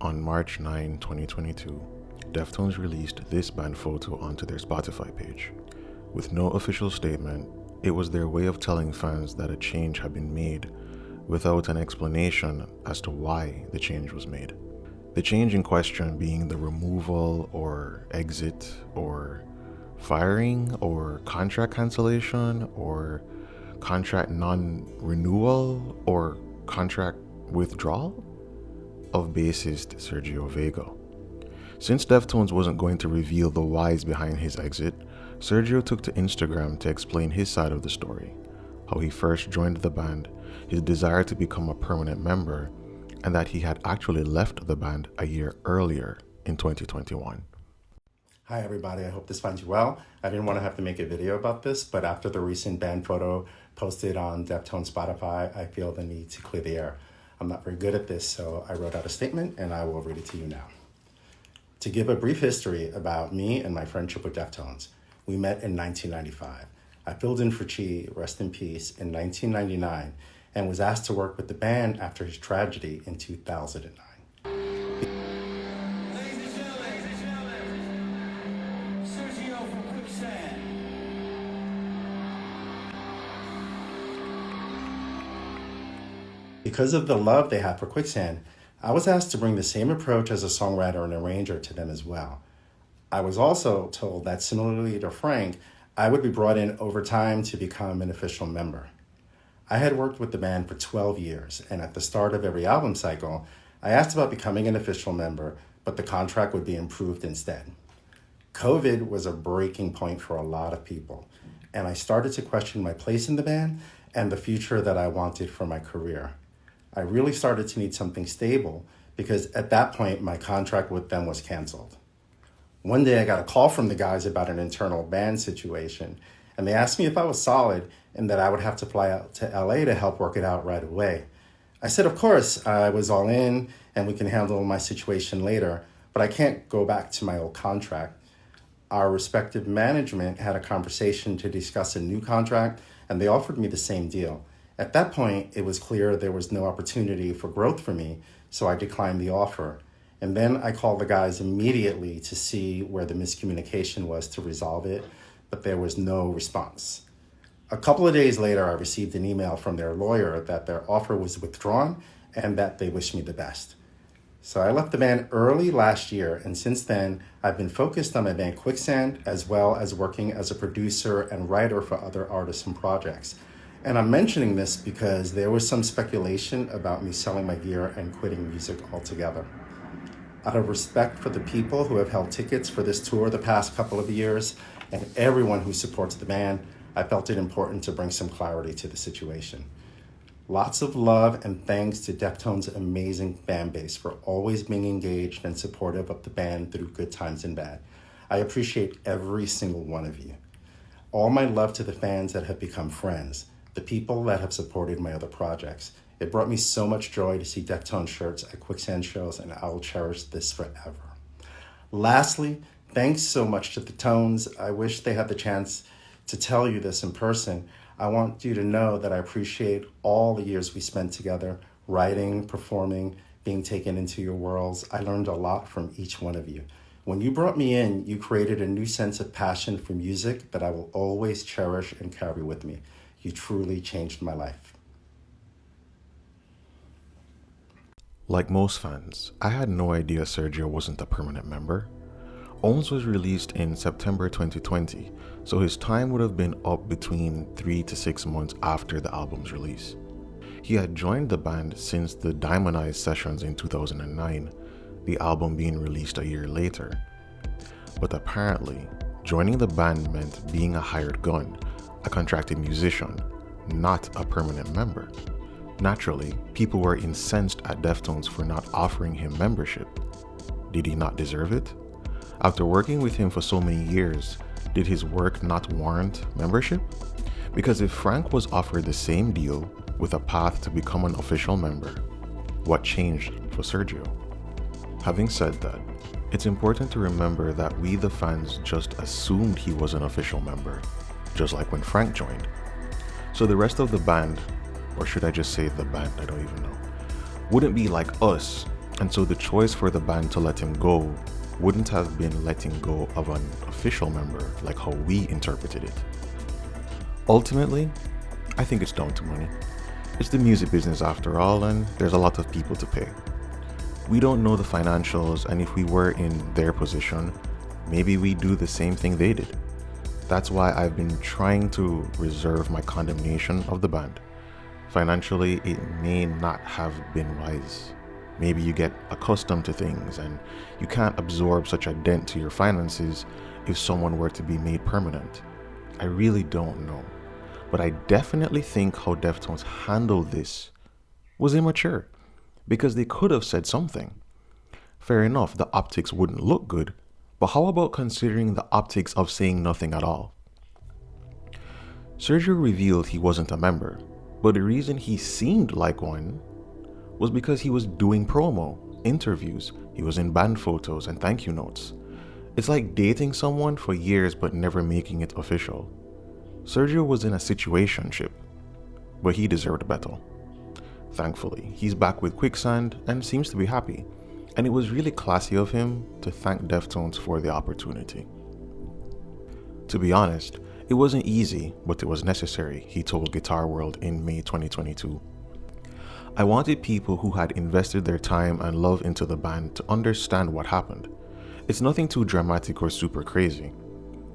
On March 9, 2022, Deftones released this band photo onto their Spotify page. With no official statement, it was their way of telling fans that a change had been made without an explanation as to why the change was made. The change in question being the removal or exit or firing or contract cancellation or contract non-renewal or contract withdrawal of bassist Sergio Vega. Since Deftones wasn't going to reveal the whys behind his exit, Sergio took to Instagram to explain his side of the story, how he first joined the band, his desire to become a permanent member, and that he had actually left the band a year earlier in 2021. Hi everybody, I hope this finds you well. I didn't want to have to make a video about this, but after the recent band photo posted on Deftones Spotify, I feel the need to clear the air. I'm not very good at this, so I wrote out a statement and I will read it to you now. To give a brief history about me and my friendship with Deftones, we met in 1995. I filled in for Chi, rest in peace, in 1999 and was asked to work with the band after his tragedy in 2009. Because of the love they had for Quicksand, I was asked to bring the same approach as a songwriter and arranger to them as well. I was also told that similarly to Frank, I would be brought in over time to become an official member. I had worked with the band for 12 years, and at the start of every album cycle, I asked about becoming an official member, but the contract would be improved instead. COVID was a breaking point for a lot of people, and I started to question my place in the band and the future that I wanted for my career. I really started to need something stable because at that point, my contract with them was canceled. One day I got a call from the guys about an internal band situation, and they asked me if I was solid and that I would have to fly out to LA to help work it out right away. I said, of course, I was all in and we can handle my situation later, but I can't go back to my old contract. Our respective management had a conversation to discuss a new contract, and they offered me the same deal. At that point, it was clear there was no opportunity for growth for me, so I declined the offer. And then I called the guys immediately to see where the miscommunication was to resolve it, but there was no response. A couple of days later, I received an email from their lawyer that their offer was withdrawn and that they wished me the best. So I left the band early last year, and since then, I've been focused on my band Quicksand, as well as working as a producer and writer for other artists and projects. And I'm mentioning this because there was some speculation about me selling my gear and quitting music altogether. Out of respect for the people who have held tickets for this tour the past couple of years and everyone who supports the band, I felt it important to bring some clarity to the situation. Lots of love and thanks to Deftones' amazing fan base for always being engaged and supportive of the band through good times and bad. I appreciate every single one of you. All my love to the fans that have become friends, the people that have supported my other projects. It brought me so much joy to see Deftones shirts at Quicksand shows, and I will cherish this forever. Lastly, thanks so much to the Tones. I wish they had the chance to tell you this in person. I want you to know that I appreciate all the years we spent together, writing, performing, being taken into your worlds. I learned a lot from each one of you. When you brought me in, you created a new sense of passion for music that I will always cherish and carry with me. You truly changed my life. Like most fans, I had no idea Sergio wasn't a permanent member. Ohms was released in September 2020, so his time would have been up between 3 to 6 months after the album's release. He had joined the band since the Diamond sessions in 2009, the album being released a year later. But apparently, joining the band meant being a hired gun, a contracted musician, not a permanent member. Naturally, people were incensed at Deftones for not offering him membership. Did he not deserve it? After working with him for so many years, did his work not warrant membership? Because if Frank was offered the same deal with a path to become an official member, what changed for Sergio? Having said that, it's important to remember that we the fans just assumed he was an official member, just like when Frank joined. So the rest of the band, or should I just say the band, I don't even know, wouldn't be like us, And so the choice for the band to let him go wouldn't have been letting go of an official member like how we interpreted it. Ultimately, I think it's down to money. It's the music business after all, and there's a lot of people to pay. We don't know the financials, and if we were in their position, maybe we do the same thing they did. That's why I've been trying to reserve my condemnation of the band. Financially, it may not have been wise. Maybe you get accustomed to things and you can't absorb such a dent to your finances if someone were to be made permanent. I really don't know. But I definitely think how Deftones handled this was immature, because they could have said something. Fair enough, the optics wouldn't look good, but how about considering the optics of saying nothing at all? Sergio revealed he wasn't a member, but the reason he seemed like one was because he was doing promo, interviews, he was in band photos and thank you notes. It's like dating someone for years but never making it official. Sergio was in a situationship, but he deserved better. Thankfully, he's back with Quicksand and seems to be happy, and it was really classy of him to thank Deftones for the opportunity. To be honest, it wasn't easy, but it was necessary, he told Guitar World in May 2022. I wanted people who had invested their time and love into the band to understand what happened. It's nothing too dramatic or super crazy.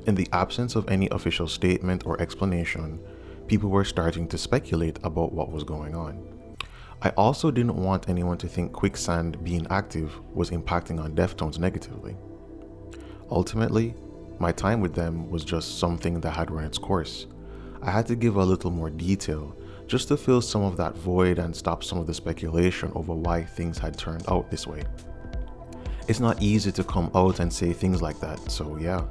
In the absence of any official statement or explanation, people were starting to speculate about what was going on. I also didn't want anyone to think Quicksand being active was impacting on Deftones negatively. Ultimately, my time with them was just something that had run its course. I had to give a little more detail just to fill some of that void and stop some of the speculation over why things had turned out this way. It's not easy to come out and say things like that, so yeah,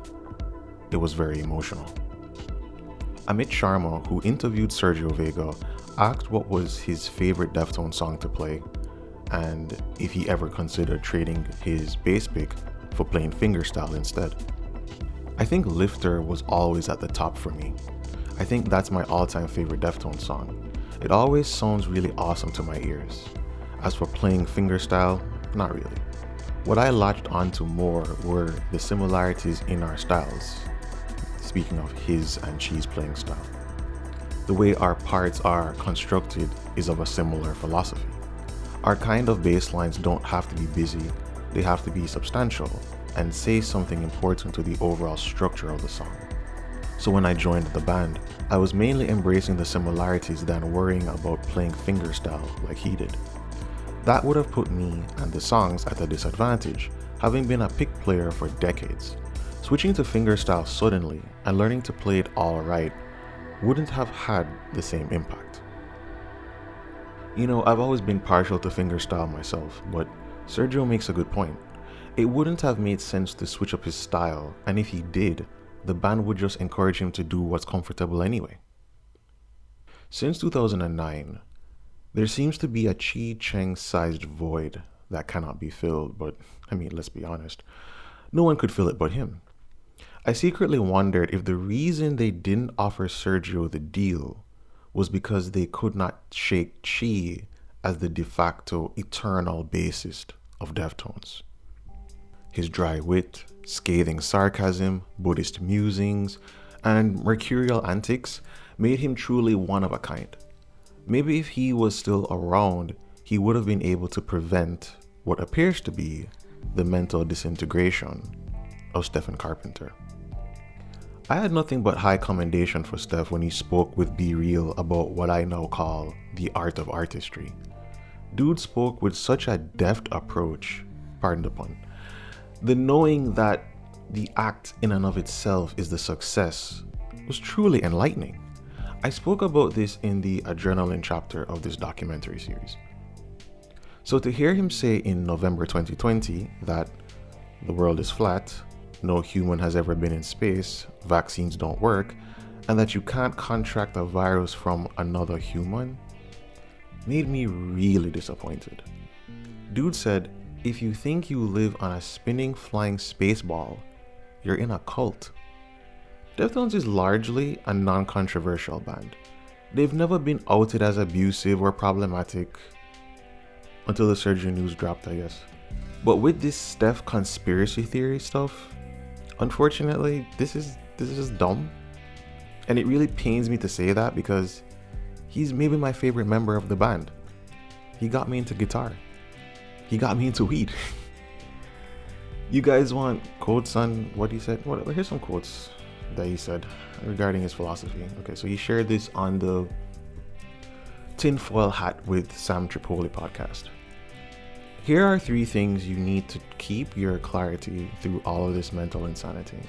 it was very emotional. Amit Sharma, who interviewed Sergio Vega, asked what was his favorite Deftones song to play and if he ever considered trading his bass pick for playing fingerstyle instead. I think Lifter was always at the top for me. I think that's my all-time favorite Deftones song. It always sounds really awesome to my ears. As for playing fingerstyle, not really. What I latched onto more were the similarities in our styles. Speaking of his and Chi's playing style. The way our parts are constructed is of a similar philosophy. Our kind of bass lines don't have to be busy, they have to be substantial and say something important to the overall structure of the song. So when I joined the band, I was mainly embracing the similarities than worrying about playing fingerstyle like he did. That would have put me and the songs at a disadvantage, having been a pick player for decades. Switching to fingerstyle suddenly and learning to play it all right wouldn't have had the same impact. You know, I've always been partial to fingerstyle myself, but Sergio makes a good point. It wouldn't have made sense to switch up his style, and if he did, the band would just encourage him to do what's comfortable anyway. Since 2009, there seems to be a Chi Cheng-sized void that cannot be filled, but I mean, let's be honest, no one could fill it but him. I secretly wondered if the reason they didn't offer Sergio the deal was because they could not shake Chi as the de facto eternal bassist of Deftones. His dry wit, scathing sarcasm, Buddhist musings, and mercurial antics made him truly one of a kind. Maybe if he was still around, he would have been able to prevent what appears to be the mental disintegration of Stef and Carpenter. I had nothing but high commendation for Stef when he spoke with Be Real about what I now call the art of artistry. Dude spoke with such a deft approach, pardon the pun. The knowing that the act in and of itself is the success was truly enlightening. I spoke about this in the Adrenaline chapter of this documentary series. So to hear him say in November 2020 that the world is flat, no human has ever been in space, vaccines don't work, and that you can't contract a virus from another human, made me really disappointed. Dude said, if you think you live on a spinning flying space ball, you're in a cult. Deftones is largely a non-controversial band. They've never been outed as abusive or problematic. until the Sergio news dropped, I guess. But with this Stef conspiracy theory stuff, unfortunately, this is just dumb. And it really pains me to say that because he's maybe my favorite member of the band. He got me into guitar. He got me into weed. You guys want quotes on what he said? Well, here's some quotes that he said regarding his philosophy. Okay, so he shared this on the Tinfoil Hat with Sam Tripoli podcast. Here are 3 things you need to keep your clarity through all of this mental insanity.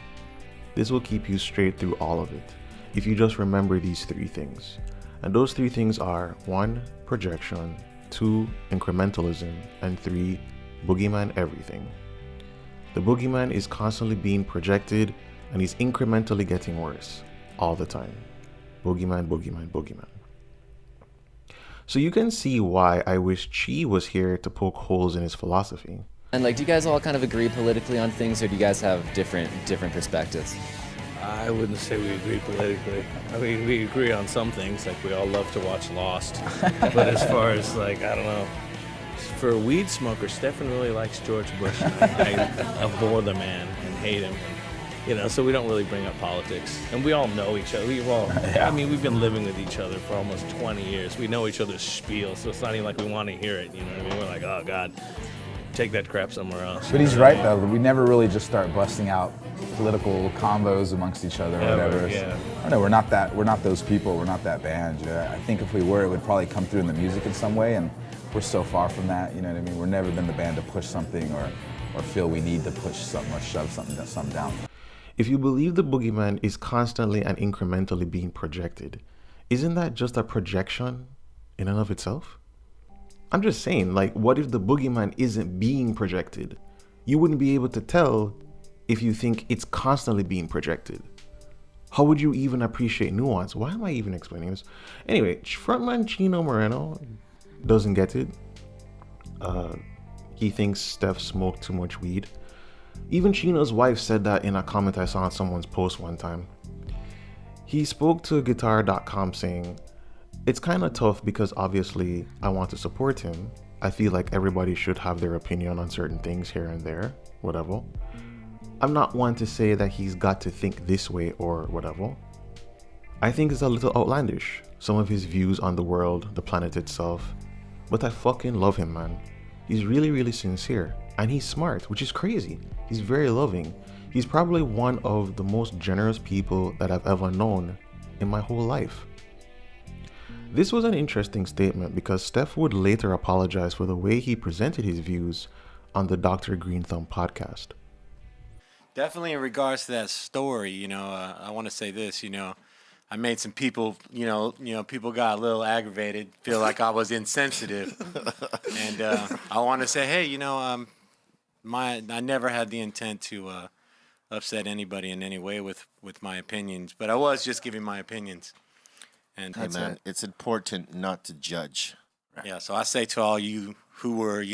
This will keep you straight through all of it if you just remember these 3 things. And those 3 things are 1, projection, 2, incrementalism, and 3, boogeyman everything. The boogeyman is constantly being projected and he's incrementally getting worse all the time. Boogeyman, boogeyman, boogeyman. So you can see why I wish Chi was here to poke holes in his philosophy. And like, do you guys all kind of agree politically on things, or do you guys have different perspectives? I wouldn't say we agree politically. I mean, we agree on some things, like we all love to watch Lost. But as far as like, I don't know, for a weed smoker, Stefan really likes George Bush. I abhor the man and hate him. And, so we don't really bring up politics. And we all know each other. I mean, we've been living with each other for almost 20 years. We know each other's spiel, so it's not even like we want to hear it. You know what I mean? We're like, oh, God, take that crap somewhere else. But he's right, though. We never really just start busting out political combos amongst each other or whatever. Yeah. I don't know, we're not those people. We're not that band. Yeah. I think if we were, it would probably come through in the music in some way, and we're so far from that, you know what I mean? We've never been the band to push something or feel we need to push something or shove something down. If you believe the boogeyman is constantly and incrementally being projected, isn't that just a projection in and of itself? I'm just saying, like, what if the boogeyman isn't being projected? You wouldn't be able to tell if you think it's constantly being projected. How would you even appreciate nuance? Why am I even explaining this? Anyway, frontman Chino Moreno doesn't get it. He thinks Stef smoked too much weed. Even Chino's wife said that in a comment I saw on someone's post one time. He spoke to guitar.com saying, "It's kind of tough because obviously I want to support him. I feel like everybody should have their opinion on certain things here and there, whatever. I'm not one to say that he's got to think this way or whatever. I think it's a little outlandish, some of his views on the world, the planet itself. But I fucking love him, man. He's really, really sincere. And he's smart, which is crazy. He's very loving. He's probably one of the most generous people that I've ever known in my whole life." This was an interesting statement because Stef would later apologize for the way he presented his views on the Dr. Green Thumb podcast. Definitely in regards to that story, I want to say this, I made some people, people got a little aggravated, feel like I was insensitive. And I want to say, hey, I never had the intent to upset anybody in any way with my opinions, but I was just giving my opinions. And hey man, it's important not to judge. Right. Yeah, so I say to all you who were,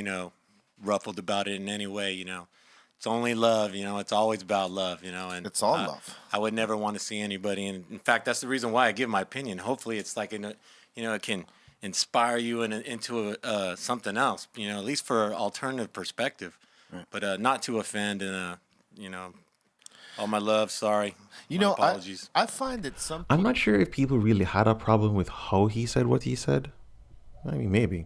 ruffled about it in any way, it's only love, it's always about love, and it's all love. I would never want to see anybody. And in fact, that's the reason why I give my opinion. Hopefully it's like, it can inspire you into something else, at least for an alternative perspective, right. But not to offend and, all my love, sorry. Apologies. I find that some I'm not sure if people really had a problem with how he said what he said. I mean, maybe.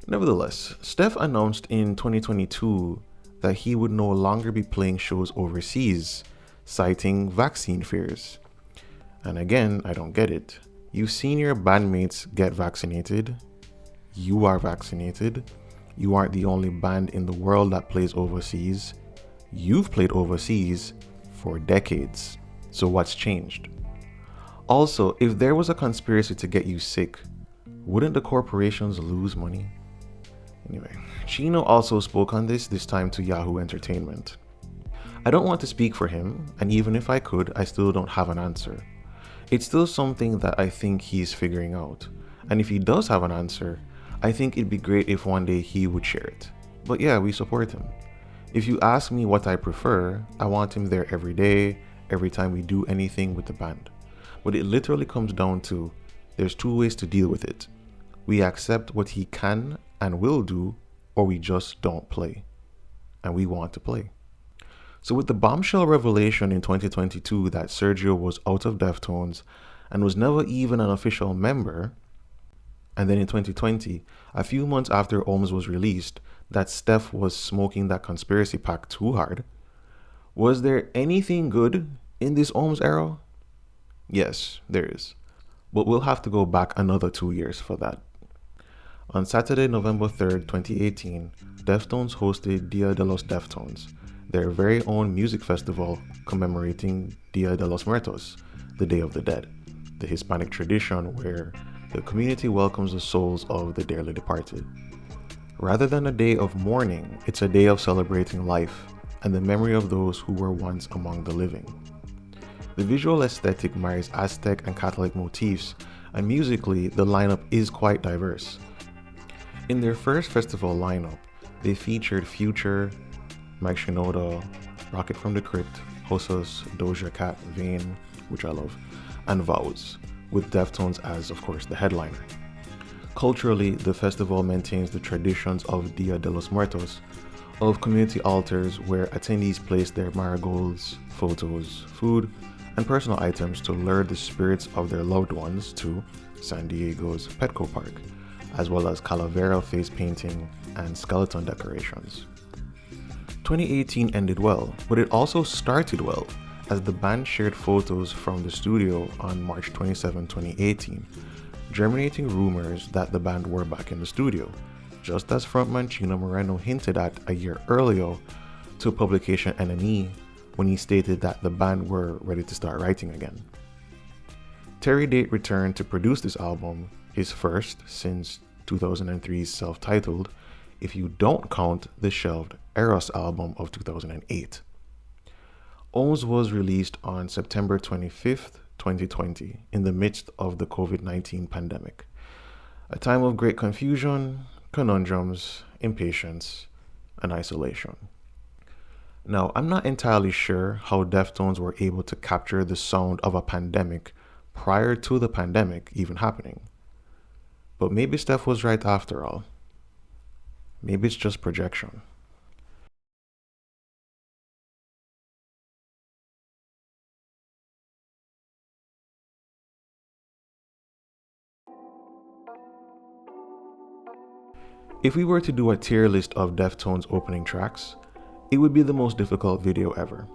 Nevertheless, Stef announced in 2022 that he would no longer be playing shows overseas, citing vaccine fears. And again, I don't get it. You've seen your bandmates get vaccinated. You are vaccinated. You aren't the only band in the world that plays overseas. You've played overseas for decades. So what's changed? Also, if there was a conspiracy to get you sick, wouldn't the corporations lose money? Anyway, Chino also spoke on this time to Yahoo Entertainment. I don't want to speak for him, and even if I could, I still don't have an answer. It's still something that I think he's figuring out. And if he does have an answer, I think it'd be great if one day he would share it. But yeah, we support him. If you ask me what I prefer, I want him there every day, every time we do anything with the band. But it literally comes down to, there's 2 ways to deal with it. We accept what he can and will do, or we just don't play. And we want to play. So with the bombshell revelation in 2022 that Sergio was out of Deftones and was never even an official member, and then in 2020, a few months after Ohms was released, that Stef was smoking that conspiracy pack too hard, was there anything good in this Ohms era? Yes, there is. But we'll have to go back another 2 years for that. On Saturday, November 3rd, 2018, Deftones hosted Dia de los Deftones, their very own music festival commemorating Dia de los Muertos, the Day of the Dead, the Hispanic tradition where the community welcomes the souls of the dearly departed. Rather than a day of mourning, it's a day of celebrating life and the memory of those who were once among the living. The visual aesthetic marries Aztec and Catholic motifs, and musically, the lineup is quite diverse. In their first festival lineup, they featured Future, Mike Shinoda, Rocket from the Crypt, Hosos, Doja Cat, Vane, which I love, and Vows, with Deftones as, of course, the headliner. Culturally, the festival maintains the traditions of Dia de los Muertos, of community altars where attendees place their marigolds, photos, food, and personal items to lure the spirits of their loved ones to San Diego's Petco Park, as well as calavera face painting and skeleton decorations. 2018 ended well, but it also started well, as the band shared photos from the studio on March 27, 2018, germinating rumors that the band were back in the studio, just as frontman Chino Moreno hinted at a year earlier to publication NME when he stated that the band were ready to start writing again. Terry Date returned to produce this album, his first since 2003's self-titled, if you don't count the shelved Eros album of 2008. Ohms was released on September 25th, 2020, in the midst of the COVID-19 pandemic. A time of great confusion, conundrums, impatience, and isolation. Now, I'm not entirely sure how Deftones were able to capture the sound of a pandemic prior to the pandemic even happening. But maybe Stef was right after all. Maybe it's just projection. If we were to do a tier list of Deftones opening tracks, it would be the most difficult video ever.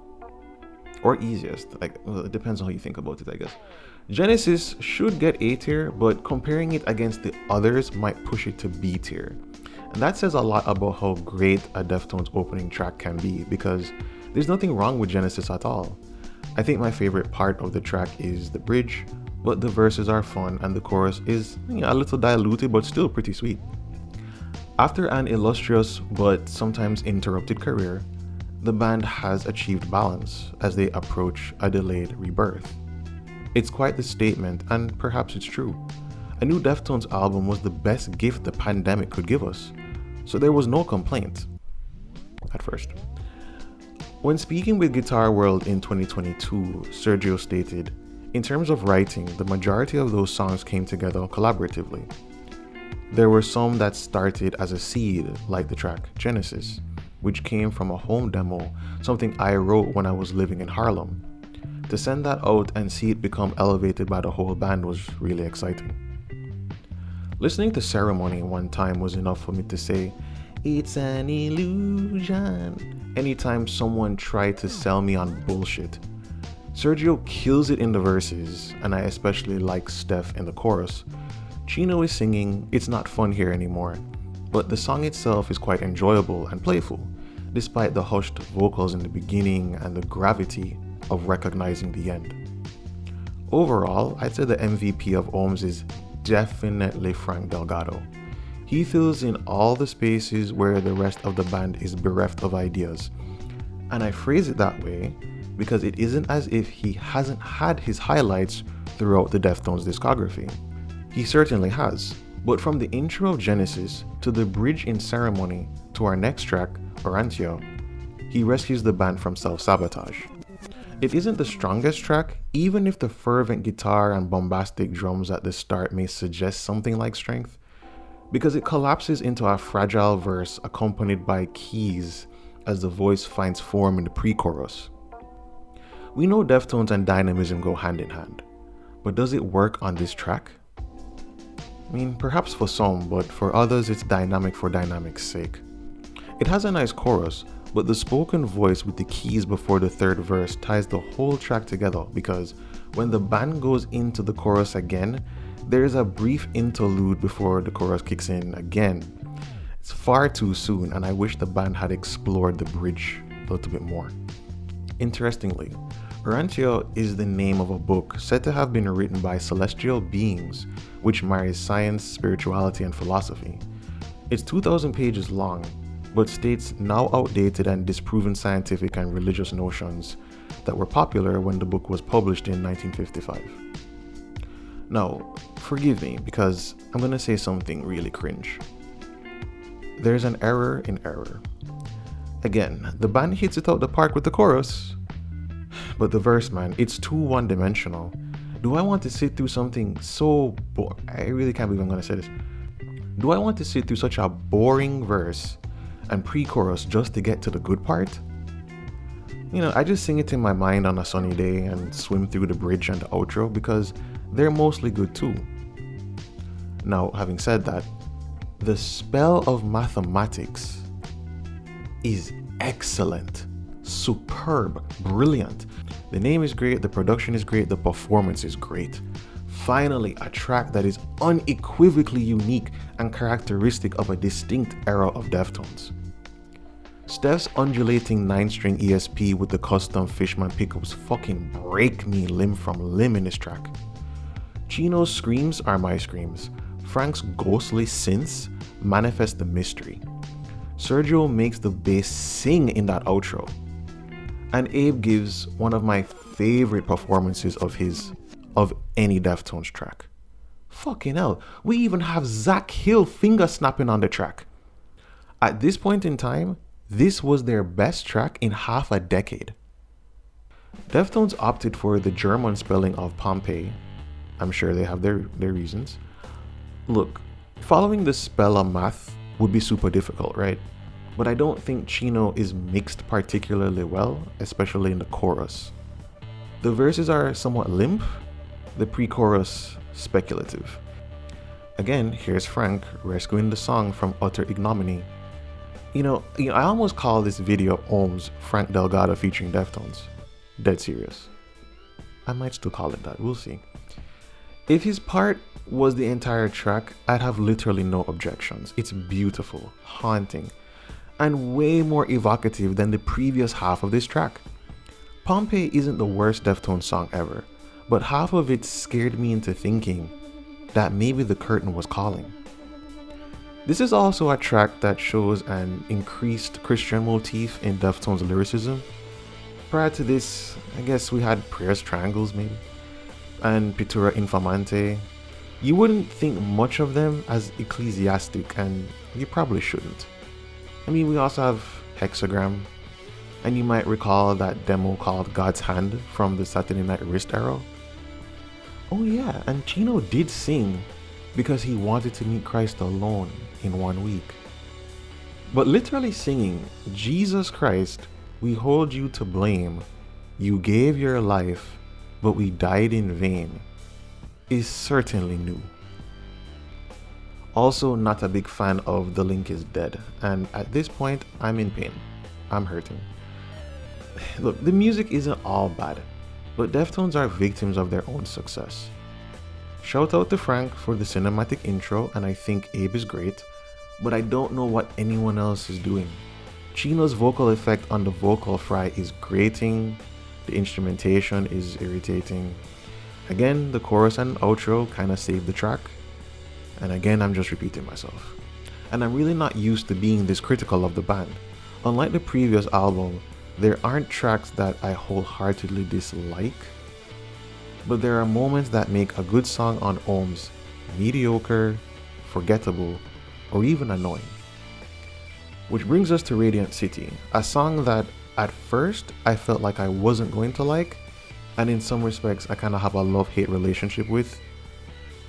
Or easiest, well, it depends on how you think about it, I guess. Genesis should get A tier, but comparing it against the others might push it to B tier. And that says a lot about how great a Deftones opening track can be, because there's nothing wrong with Genesis at all. I think my favorite part of the track is the bridge, but the verses are fun and the chorus is a little diluted but still pretty sweet. After an illustrious but sometimes interrupted career, the band has achieved balance as they approach a delayed rebirth. It's quite the statement, and perhaps it's true. A new Deftones album was the best gift the pandemic could give us, so there was no complaint at first. When speaking with Guitar World in 2022, Sergio stated, "In terms of writing, the majority of those songs came together collaboratively. There were some that started as a seed, like the track Genesis, which came from a home demo, something I wrote when I was living in Harlem. To send that out and see it become elevated by the whole band was really exciting. Listening to Ceremony one time was enough for me to say, it's an illusion, anytime someone tried to sell me on bullshit. Sergio kills it in the verses, and I especially like Stef in the chorus. Chino is singing It's Not Fun Here Anymore, but the song itself is quite enjoyable and playful, despite the hushed vocals in the beginning and the gravity of recognizing the end. Overall, I'd say the MVP of Ohms is definitely Frank Delgado. He fills in all the spaces where the rest of the band is bereft of ideas. And I phrase it that way because it isn't as if he hasn't had his highlights throughout the Deftones discography. He certainly has, but from the intro of Genesis to the bridge in Ceremony to our next track, Orantio, he rescues the band from self-sabotage. It isn't the strongest track, even if the fervent guitar and bombastic drums at the start may suggest something like strength. because it collapses into a fragile verse accompanied by keys as the voice finds form in the pre-chorus. We know Deftones and dynamism go hand in hand, but does it work on this track? I mean, perhaps for some, but for others it's dynamic for dynamic's sake. It has a nice chorus, but the spoken voice with the keys before the third verse ties the whole track together, because when the band goes into the chorus again, there is a brief interlude before the chorus kicks in again. It's far too soon, and I wish the band had explored the bridge a little bit more. Interestingly, Urantia is the name of a book said to have been written by celestial beings, which marries science, spirituality, and philosophy. It's 2,000 pages long, but states now outdated and disproven scientific and religious notions that were popular when the book was published in 1955. Now, forgive me because I'm gonna say something really cringe. There's an error in error. Again, the band hits it out the park with the chorus, but the verse, man, it's too one-dimensional. Do I want to sit through something so I really can't believe I'm gonna say this. Do I want to sit through such a boring verse and pre-chorus just to get to the good part? You know, I just sing it in my mind on a sunny day and swim through the bridge and the outro because they're mostly good too. Now, having said that, the spell of mathematics is excellent, superb, brilliant. The name is great, the production is great, the performance is great. Finally, a track that is unequivocally unique and characteristic of a distinct era of Deftones. Stef's undulating 9-string ESP with the custom Fishman pickups fucking break me limb from limb in this track. Chino's screams are my screams. Frank's ghostly synths manifest the mystery. Sergio makes the bass sing in that outro. And Abe gives one of my favorite performances of any Deftones track. Fucking hell, we even have Zach Hill finger snapping on the track. At this point in time, this was their best track in half a decade. Deftones opted for the German spelling of Pompeii. I'm sure they have their reasons. Look, following the spell of math would be super difficult, right? But I don't think Chino is mixed particularly well, especially in the chorus. The verses are somewhat limp, the pre-chorus speculative. Again, here's Frank rescuing the song from utter ignominy. You know, I almost call this video Ohms Frank Delgado featuring Deftones. Dead serious. I might still call it that, we'll see. If his part was the entire track, I'd have literally no objections. It's beautiful, haunting, and way more evocative than the previous half of this track. Pompeii isn't the worst Deftones song ever, but half of it scared me into thinking that maybe the curtain was calling. This is also a track that shows an increased Christian motif in Deftones' lyricism. Prior to this, I guess we had Prayers Triangles maybe, and Pittura Infamante. You wouldn't think much of them as ecclesiastic, and you probably shouldn't. I mean, we also have Hexagram, and you might recall that demo called God's Hand from the Saturday Night Wrist era. Oh yeah, and Chino did sing because he wanted to meet Christ alone in 1 week. But literally singing, Jesus Christ, we hold you to blame, you gave your life, but we died in vain, is certainly new. Also, not a big fan of The Link is Dead, and at this point, I'm in pain. I'm hurting. Look, the music isn't all bad, but Deftones are victims of their own success. Shout out to Frank for the cinematic intro, and I think Abe is great, but I don't know what anyone else is doing. Chino's vocal effect on the vocal fry is grating, the instrumentation is irritating. Again, the chorus and outro kinda saved the track. And again, I'm just repeating myself. And I'm really not used to being this critical of the band. Unlike the previous album, there aren't tracks that I wholeheartedly dislike, but there are moments that make a good song on Ohms mediocre, forgettable, or even annoying. Which brings us to Radiant City, a song that at first I felt like I wasn't going to like, and in some respects I kind of have a love-hate relationship with.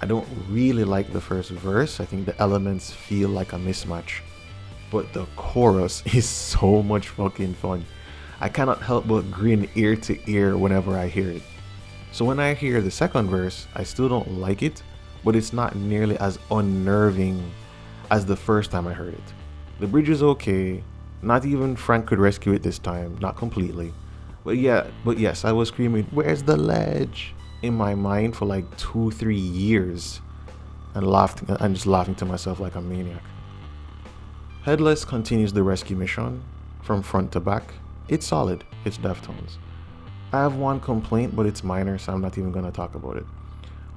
I don't really like the first verse. I think the elements feel like a mismatch. But the chorus is so much fucking fun. I cannot help but grin ear to ear whenever I hear it. So when I hear the second verse, I still don't like it, but it's not nearly as unnerving as the first time I heard it. The bridge is okay. Not even Frank could rescue it this time, not completely. But yes, I was screaming, "Where's the ledge?" in my mind for like 2-3 years and just laughing to myself like a maniac. Headless continues the rescue mission from front to back. It's solid. It's Deftones. I have one complaint, but it's minor, so I'm not even going to talk about it.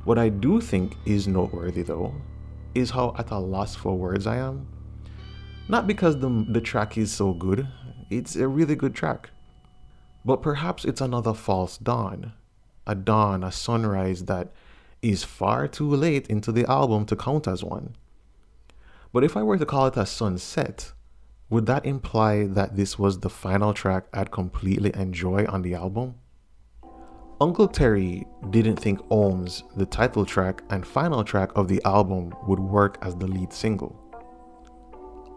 What I do think is noteworthy though is how at a loss for words I am. Not because the track is so good, it's a really good track. But perhaps it's another false dawn. A sunrise that is far too late into the album to count as one. But if I were to call it a sunset, would that imply that this was the final track I'd completely enjoy on the album? Uncle Terry didn't think Ohms, the title track and final track of the album, would work as the lead single.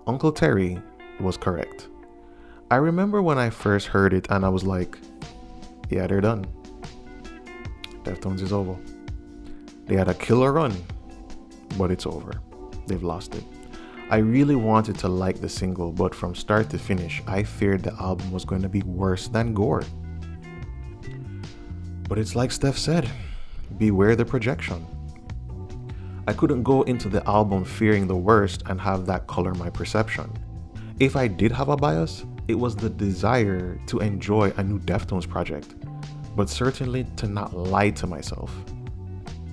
Uncle Terry was correct. I remember when I first heard it and I was like, yeah, they're done. Deftones is over. They had a killer run, but it's over. They've lost it. I really wanted to like the single, but from start to finish, I feared the album was going to be worse than Gore. But it's like Stef said, beware the projection. I couldn't go into the album fearing the worst and have that color my perception. If I did have a bias, it was the desire to enjoy a new Deftones project, but certainly to not lie to myself.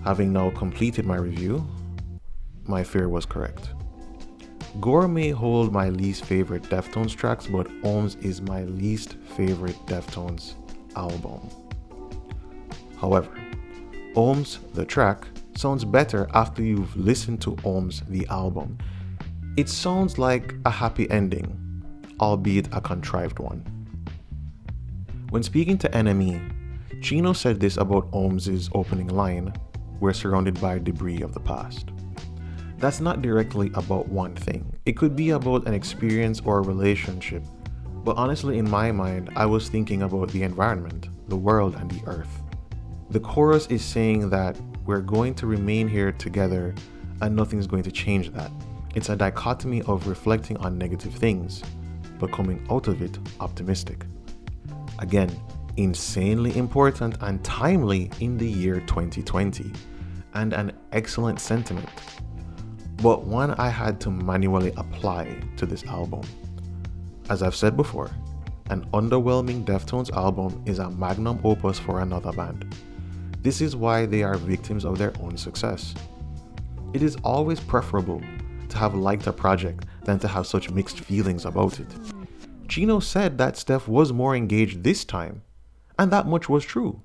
Having now completed my review, my fear was correct. Gore may hold my least favorite Deftones tracks, but Ohms is my least favorite Deftones album. However, Ohms, the track, sounds better after you've listened to Ohms, the album. It sounds like a happy ending, albeit a contrived one. When speaking to NME, Chino said this about Ohms' opening line, "We're surrounded by debris of the past." That's not directly about one thing. It could be about an experience or a relationship, but honestly in my mind, I was thinking about the environment, the world, and the earth. The chorus is saying that we're going to remain here together and nothing's going to change that. It's a dichotomy of reflecting on negative things, but coming out of it optimistic. Again, insanely important and timely in the year 2020, and an excellent sentiment, but one I had to manually apply to this album. As I've said before, an underwhelming Deftones album is a magnum opus for another band. This is why they are victims of their own success. It is always preferable to have liked a project than to have such mixed feelings about it. Chino said that Stef was more engaged this time, and that much was true.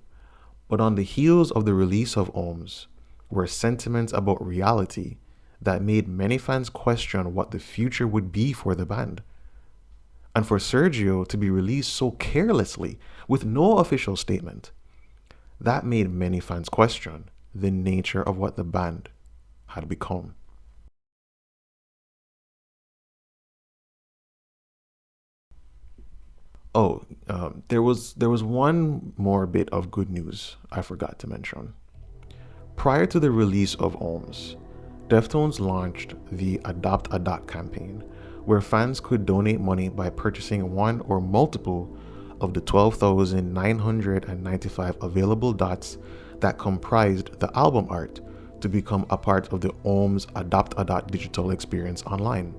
But on the heels of the release of Ohms were sentiments about reality that made many fans question what the future would be for the band. And for Sergio to be released so carelessly with no official statement, that made many fans question the nature of what the band had become. There was one more bit of good news I forgot to mention. Prior to the release of Ohms, Deftones launched the Adopt a Dot campaign, where fans could donate money by purchasing one or multiple of the 12,995 available dots that comprised the album art to become a part of the Ohms Adopt a Dot digital experience online.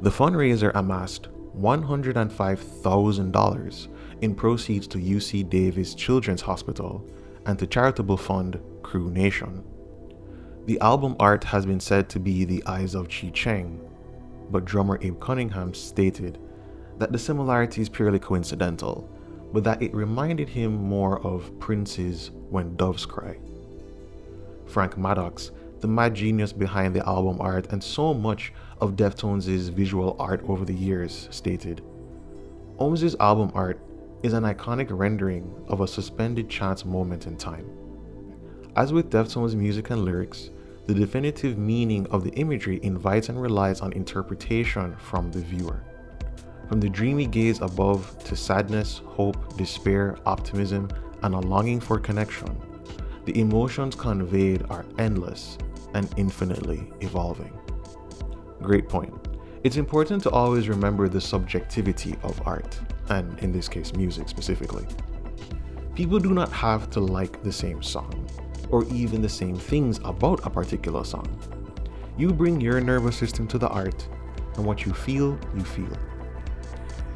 The fundraiser amassed $105,000 in proceeds to UC Davis Children's Hospital and to charitable fund Crew Nation. The album art has been said to be the eyes of Chi Cheng, but drummer Abe Cunningham stated that the similarity is purely coincidental, but that it reminded him more of Prince's When Doves Cry. Frank Maddox, the mad genius behind the album art and so much of Deftones' visual art over the years, stated, Ohms' album art is an iconic rendering of a suspended chance moment in time. As with Deftones' music and lyrics, the definitive meaning of the imagery invites and relies on interpretation from the viewer. From the dreamy gaze above to sadness, hope, despair, optimism, and a longing for connection, the emotions conveyed are endless and infinitely evolving. Great point. It's important to always remember the subjectivity of art, and in this case, music specifically. People do not have to like the same song, or even the same things about a particular song. You bring your nervous system to the art, and what you feel, you feel.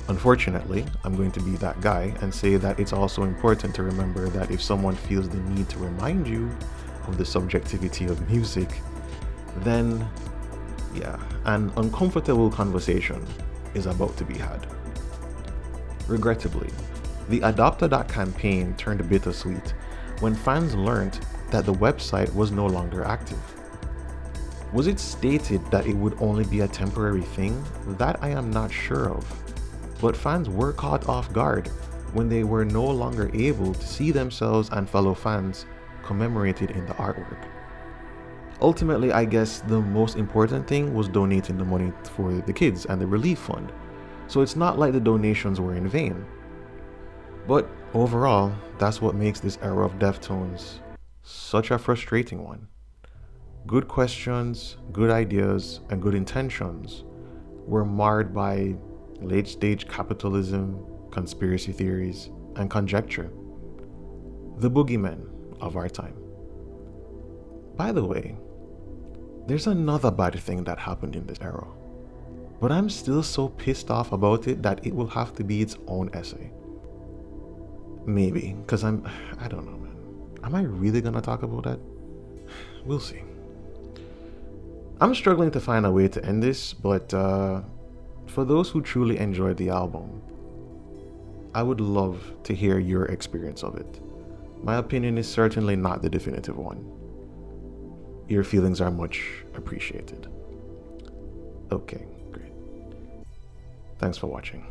Unfortunately, I'm going to be that guy and say that it's also important to remember that if someone feels the need to remind you of the subjectivity of music, then yeah, an uncomfortable conversation is about to be had. Regrettably, the Adopt-A-Dot campaign turned bittersweet when fans learned that the website was no longer active. Was it stated that it would only be a temporary thing? That I am not sure of. But fans were caught off guard when they were no longer able to see themselves and fellow fans commemorated in the artwork. Ultimately, I guess the most important thing was donating the money for the kids and the relief fund, so it's not like the donations were in vain. But overall, that's what makes this era of Deftones such a frustrating one. Good questions, good ideas, and good intentions were marred by late-stage capitalism, conspiracy theories, and conjecture. The boogeymen of our time. By the way, there's another bad thing that happened in this era, but I'm still so pissed off about it that it will have to be its own essay. Maybe, because I don't know, man. Am I really gonna talk about that? We'll see. I'm struggling to find a way to end this, but for those who truly enjoyed the album, I would love to hear your experience of it. My opinion is certainly not the definitive one. Your feelings are much appreciated. Okay, great. Thanks for watching.